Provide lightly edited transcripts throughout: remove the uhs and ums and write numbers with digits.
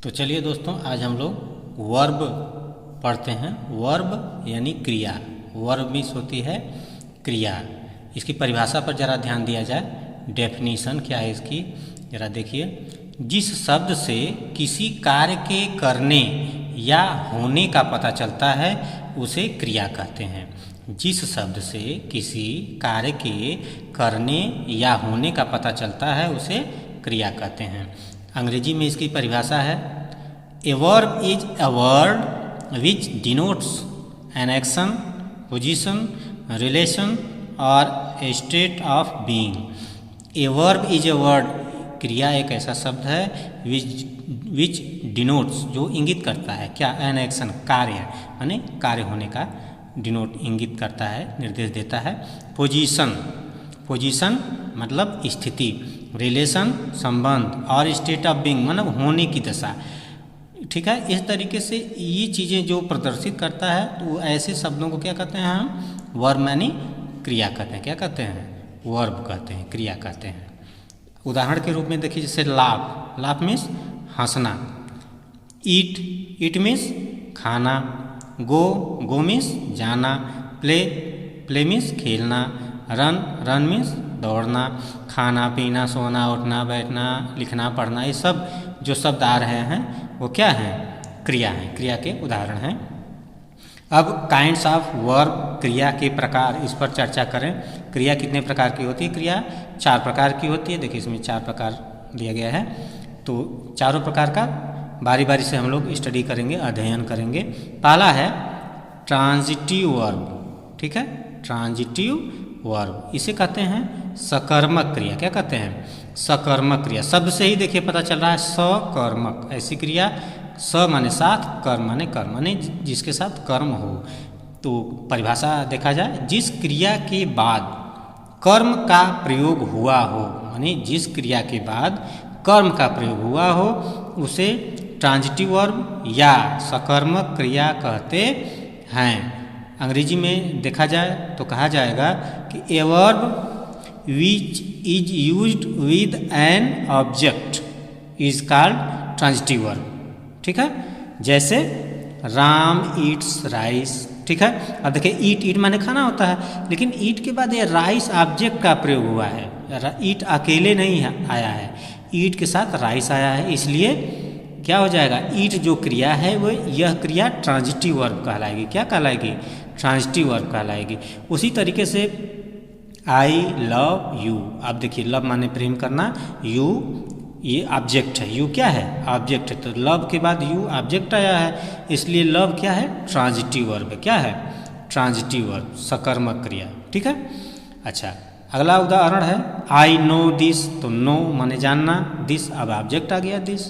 तो चलिए दोस्तों, आज हम लोग वर्ब पढ़ते हैं। वर्ब यानी क्रिया। वर्ब मीन्स होती है क्रिया। इसकी परिभाषा पर ज़रा ध्यान दिया जाए। डेफिनीशन क्या है इसकी, ज़रा देखिए। जिस शब्द से किसी कार्य के करने या होने का पता चलता है उसे क्रिया कहते हैं। जिस शब्द से किसी कार्य के करने या होने का पता चलता है उसे क्रिया कहते हैं। अंग्रेजी में इसकी परिभाषा है, a verb is a word which denotes an action, position, relation और a state of being. A verb is a word, क्रिया एक ऐसा शब्द है विच डिनोट्स, जो इंगित करता है क्या, एन एक्शन, कार्य, यानी कार्य होने का डिनोट इंगित करता है, निर्देश देता है। पोजीशन, पोजीशन मतलब स्थिति, रिलेशन संबंध और स्टेट ऑफ बीइंग मतलब होने की दशा। ठीक है, इस तरीके से ये चीज़ें जो प्रदर्शित करता है तो ऐसे शब्दों को क्या कहते हैं हम, वर्ब यानी क्रिया कहते हैं। क्या कहते हैं, वर्ब कहते हैं, क्रिया कहते हैं। उदाहरण के रूप में देखिए, जैसे लाफ, लाफ मीन्स हंसना। ईट, ईट मीन्स खाना। गो, गो मीन्स जाना। प्ले, प्ले मीन्स खेलना। रन, रन मीन्स दौड़ना। खाना पीना, सोना उठना बैठना, लिखना पढ़ना, ये सब जो शब्द आ रहे हैं वो क्या हैं, क्रिया हैं, क्रिया के उदाहरण हैं। अब काइंड्स ऑफ वर्ब, क्रिया के प्रकार, इस पर चर्चा करें। क्रिया कितने प्रकार की होती है, क्रिया 4 प्रकार की होती है। देखिए इसमें 4 प्रकार दिया गया है, तो चारों प्रकार का बारी बारी से हम लोग स्टडी करेंगे, अध्ययन करेंगे। पहला है ट्रांजिटिव वर्ब। ठीक है, ट्रांजिटिव वर्ब, इसे कहते हैं सकर्मक क्रिया। क्या कहते हैं, सकर्मक क्रिया। शब्द से ही देखिए पता चल रहा है, सकर्मक, ऐसी क्रिया। स माने साथ, कर्म माने कर्म, माने जिसके साथ कर्म हो। तो परिभाषा देखा जाए, जिस क्रिया के बाद कर्म का प्रयोग हुआ हो, माने जिस क्रिया के बाद कर्म का प्रयोग हुआ हो उसे ट्रांजिटिव वर्ब या सकर्मक क्रिया कहते हैं। अंग्रेजी में देखा जाए तो कहा जाएगा कि a verb which is used with an object is called transitive verb. ठीक है, जैसे राम ईट्स राइस। ठीक है, अब देखिए ईट, ईट माने खाना होता है, लेकिन ईट के बाद ये राइस ऑब्जेक्ट का प्रयोग हुआ है। ईट अकेले नहीं आया है, ईट के साथ राइस आया है, इसलिए क्या हो जाएगा, ईट जो क्रिया है वो, यह क्रिया ट्रांजिटिव वर्ब कहलाएगी। क्या कहलाएगी, ट्रांजिटिव वर्ब कहलाएगी। उसी तरीके से आई लव यू, आप देखिए लव माने प्रेम करना, यू ये ऑब्जेक्ट है, यू क्या है, ऑब्जेक्ट है, तो लव के बाद यू ऑब्जेक्ट आया है, इसलिए लव क्या है, ट्रांजिटिव वर्ब। क्या है, ट्रांजिटिव वर्ब, सकर्मक क्रिया। ठीक है, अच्छा अगला उदाहरण है आई नो दिस, तो नो माने जानना, दिस अब ऑब्जेक्ट आ गया दिस,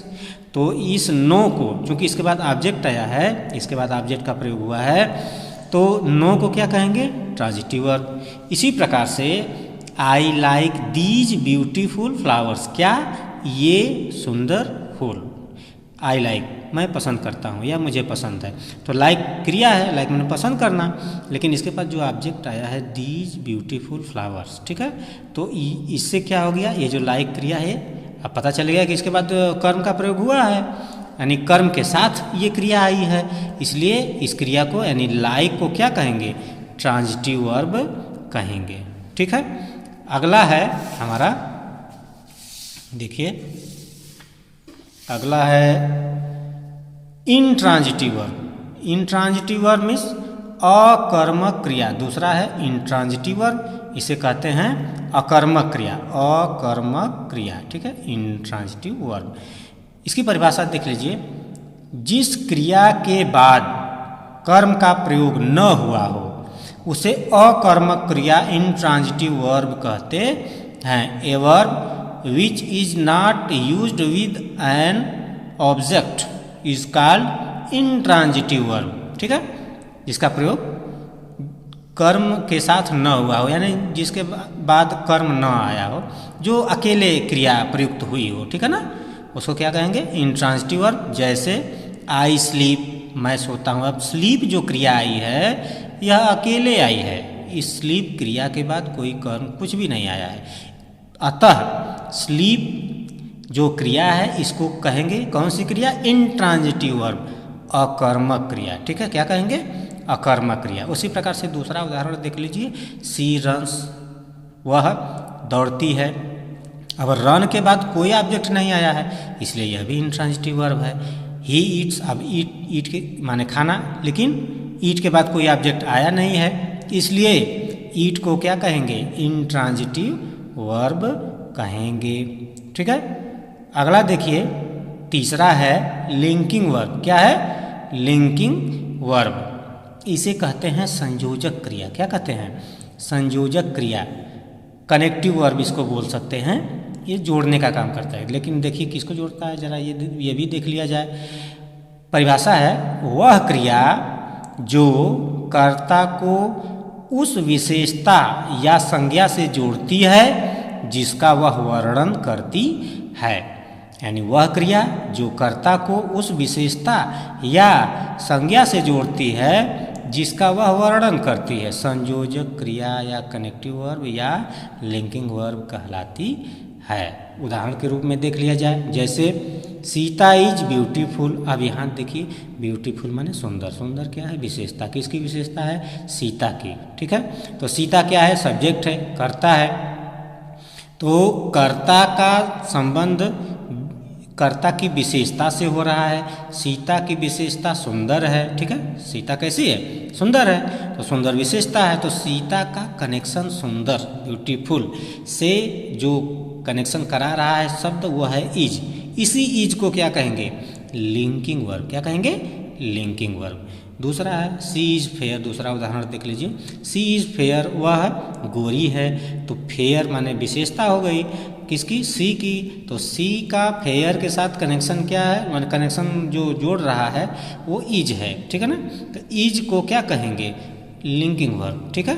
तो इस नो को, चूंकि इसके बाद ऑब्जेक्ट आया है, इसके बाद ऑब्जेक्ट का प्रयोग हुआ है, तो नो को क्या कहेंगे, ट्रांजिटिव वर्ब। इसी प्रकार से I like these beautiful flowers, क्या, ये सुंदर फूल। आई लाइक मैं पसंद करता हूँ या मुझे पसंद है, तो लाइक क्रिया है, लाइक मैंने पसंद करना, लेकिन इसके पास जो ऑब्जेक्ट आया है दीज ब्यूटीफुल फ्लावर्स। ठीक है, तो इससे क्या हो गया, ये जो लाइक क्रिया है, अब पता चल गया कि इसके बाद कर्म का प्रयोग हुआ है, यानी कर्म के साथ ये क्रिया आई है, इसलिए इस क्रिया को यानी लाइक को क्या कहेंगे, ट्रांजिटिव वर्ब कहेंगे। ठीक है, अगला है हमारा, देखिए अगला है intransitive verb. Intransitive verb means अकर्मक क्रिया। दूसरा है इंट्रांजिटिव वर्ब, इसे कहते हैं अकर्मक क्रिया, अकर्मक क्रिया। ठीक है, इंट्रांजिटिव वर्ब, इसकी परिभाषा देख लीजिए, जिस क्रिया के बाद कर्म का प्रयोग न हुआ हो उसे अकर्मक क्रिया इंट्रांजिटिव वर्ब कहते हैं। A verb which is not used with an object is called intransitive verb। ठीक है, जिसका प्रयोग कर्म के साथ न हुआ हो, यानी जिसके बाद कर्म न आया हो, जो अकेले क्रिया प्रयुक्त हुई हो, ठीक है ना, उसको क्या कहेंगे, इंट्रांजिटिव वर्ब। जैसे आई स्लीप, मैं सोता हूँ। अब स्लीप जो क्रिया आई है यह अकेले आई है, इस स्लीप क्रिया के बाद कोई कर्म कुछ भी नहीं आया है, अतः स्लीप जो क्रिया है इसको कहेंगे कौन सी क्रिया, इंट्रांजिटिव वर्ब, अकर्मक क्रिया। ठीक है, क्या कहेंगे, अकर्मक क्रिया। उसी प्रकार से दूसरा उदाहरण देख लीजिए, सी रन्स, वह दौड़ती है। अब रन के बाद कोई ऑब्जेक्ट नहीं आया है, इसलिए यह भी इंट्रांजिटिव वर्ब है। ही ईट्स, अब ईट के माने खाना, लेकिन ईट के बाद कोई ऑब्जेक्ट आया नहीं है, इसलिए ईट को क्या कहेंगे, इंट्रांजिटिव वर्ब कहेंगे। ठीक है, अगला देखिए, तीसरा है लिंकिंग वर्ब। क्या है, लिंकिंग वर्ब। इसे कहते हैं संयोजक क्रिया। क्या कहते हैं, संयोजक क्रिया। कनेक्टिव वर्ब इसको बोल सकते हैं, ये जोड़ने का काम करता है। लेकिन देखिए किसको जोड़ता है, जरा ये भी देख लिया जाए। परिभाषा है, वह क्रिया जो कर्ता को उस विशेषता या संज्ञा से जोड़ती है जिसका वह वर्णन करती है। यानी वह क्रिया जो कर्ता को उस विशेषता या संज्ञा से जोड़ती है जिसका वह वर्णन करती है, संयोजक क्रिया या कनेक्टिव वर्ब या लिंकिंग वर्ब कहलाती है। उदाहरण के रूप में देख लिया जाए, जैसे सीता इज ब्यूटीफुल। अब यहाँ देखिए, ब्यूटीफुल माने सुंदर। सुंदर क्या है, विशेषता। किसकी विशेषता है, सीता की। ठीक है, तो सीता क्या है, सब्जेक्ट है, कर्ता है। तो कर्ता का संबंध कर्ता की विशेषता से हो रहा है। सीता की विशेषता सुंदर है। ठीक है, सीता कैसी है, सुंदर है, तो सुंदर विशेषता है। तो सीता का कनेक्शन सुंदर, ब्यूटीफुल से जो कनेक्शन करा रहा है शब्द, वह है इज। इसी इज को क्या कहेंगे, लिंकिंग वर्ब। क्या कहेंगे, लिंकिंग वर्ब। दूसरा है सी इज फेयर। दूसरा उदाहरण देख लीजिए, सी इज फेयर, वह गोरी है। तो फेयर माने विशेषता हो गई, किसकी, सी की। तो सी का फेयर के साथ कनेक्शन क्या है, माने कनेक्शन जो जोड़ रहा है वो इज है। ठीक है ना, तो इज को क्या कहेंगे, लिंकिंग वर्ब। ठीक है,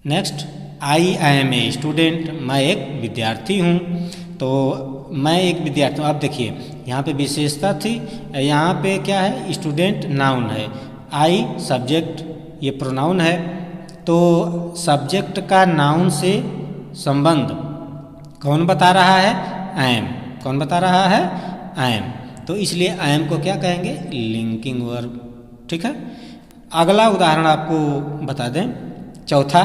next, I am a student. मैं एक विद्यार्थी हूँ। तो मैं एक विद्यार्थी हूँ। अब देखिए यहाँ पे विशेषता थी, यहाँ पे क्या है, स्टूडेंट नाउन है, आई सब्जेक्ट, ये प्रोनाउन है। तो सब्जेक्ट का नाउन से संबंध कौन बता रहा है, एम। कौन बता रहा है, एम। तो इसलिए एम को क्या कहेंगे, लिंकिंग वर्ब। ठीक है, अगला उदाहरण आपको बता दें, चौथा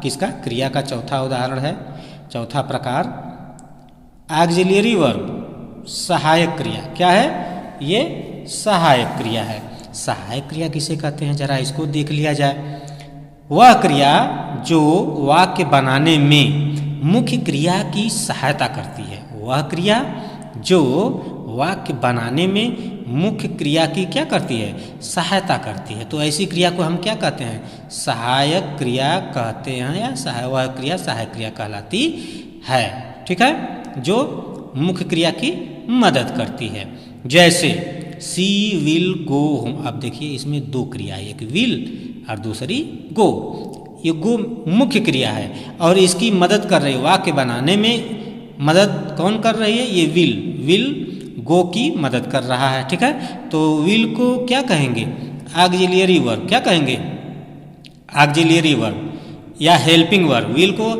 किसका, क्रिया का चौथा उदाहरण है। चौथा प्रकार ऑक्सिलियरी वर्ब, सहायक क्रिया। क्या है, ये सहायक क्रिया है। सहायक क्रिया किसे कहते हैं, जरा इसको देख लिया जाए। वह क्रिया जो वाक्य बनाने में मुख्य क्रिया की सहायता करती है। वह क्रिया जो वाक्य बनाने में मुख्य क्रिया की क्या करती है, सहायता करती है। तो ऐसी क्रिया को हम क्या कहते हैं, सहायक क्रिया कहते हैं, या वह क्रिया सहायक क्रिया कहलाती है। ठीक है, जो मुख्य क्रिया की मदद करती है। जैसे सी विल गो होम। अब देखिए इसमें दो क्रिया है, एक विल और दूसरी गो। ये गो मुख्य क्रिया है और इसकी मदद कर रही है, वाक्य बनाने में मदद कौन कर रही है, ये विल। विल गो की मदद कर रहा है। ठीक है, तो विल को क्या कहेंगे, ऑक्सिलियरी वर्ब। क्या कहेंगे, ऑक्सिलियरी वर्ब या हेल्पिंग वर्ब। विल को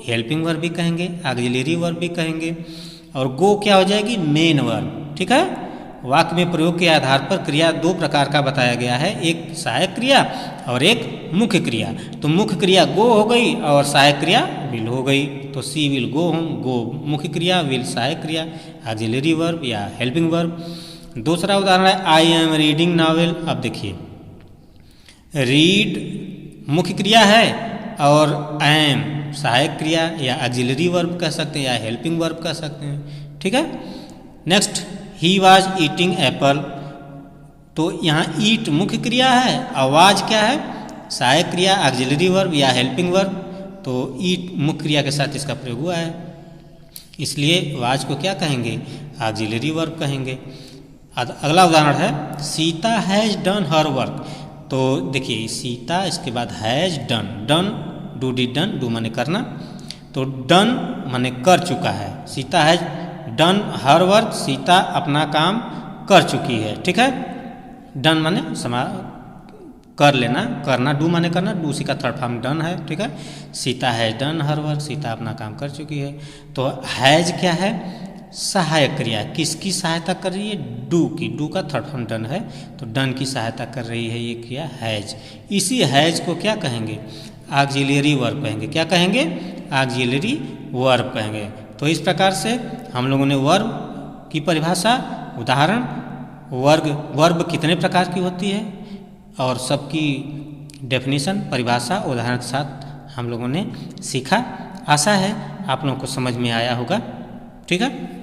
हेल्पिंग वर्ब भी कहेंगे, ऑक्सिलियरी वर्ब भी कहेंगे। और गो क्या हो जाएगी, मेन वर्ब। ठीक है, वाक्य में प्रयोग के आधार पर क्रिया दो प्रकार का बताया गया है, एक सहायक क्रिया और एक मुख्य क्रिया। तो मुख्य क्रिया गो हो गई और सहायक क्रिया विल हो गई। तो सी विल गो होम, गो मुख्य क्रिया, विल सहायक क्रिया, ऑक्सिलियरी वर्ब या हेल्पिंग वर्ब। दूसरा उदाहरण है आई एम रीडिंग नावल। अब देखिए, रीड मुख्य क्रिया है और एम सहायक क्रिया या ऑक्सिलियरी वर्ब कह सकते हैं या हेल्पिंग वर्ब कह सकते हैं। ठीक है, next, he was eating Apple. तो यहाँ ईट मुख्य क्रिया है, आवाज क्या है, सहायक क्रिया, ऑक्सिलियरी वर्ब या हेल्पिंग वर्ब। तो ईट मुख्य क्रिया के साथ इसका प्रयोग हुआ है, इसलिए वाज को क्या कहेंगे, ऑक्सिलियरी वर्ब कहेंगे। अगला उदाहरण है Sita has done her work. तो देखिए सीता, इसके बाद has done, done do D done, do माने करना, तो डन माने कर चुका है। Sita has done her work, Sita अपना काम कर चुकी है। ठीक है, डन माने कर लेना, करना, डू माने करना, डू सी का थर्ड फॉर्म डन है। ठीक है, Sita has done her work, Sita अपना काम कर चुकी है। तो हैज़ क्या है, सहायक क्रिया है। किसकी सहायता कर रही है? डू की। डू का थर्ड फॉर्म डन है, तो डन की सहायता कर रही है ये क्रिया हैज। इसी हैज को क्या कहेंगे? ऑक्सिलरी वर्ब कहेंगे। क्या कहेंगे? ऑक्सिलरी वर्ब कहेंगे। तो इस प्रकार से हम लोगों ने वर्ब की परिभाषा, उदाहरण, वर्ब कितने प्रकार की होती है और सबकी डेफिनेशन, परिभाषा, उदाहरण के साथ हम लोगों ने सीखा। आशा है आप लोगों को समझ में आया होगा। ठीक है।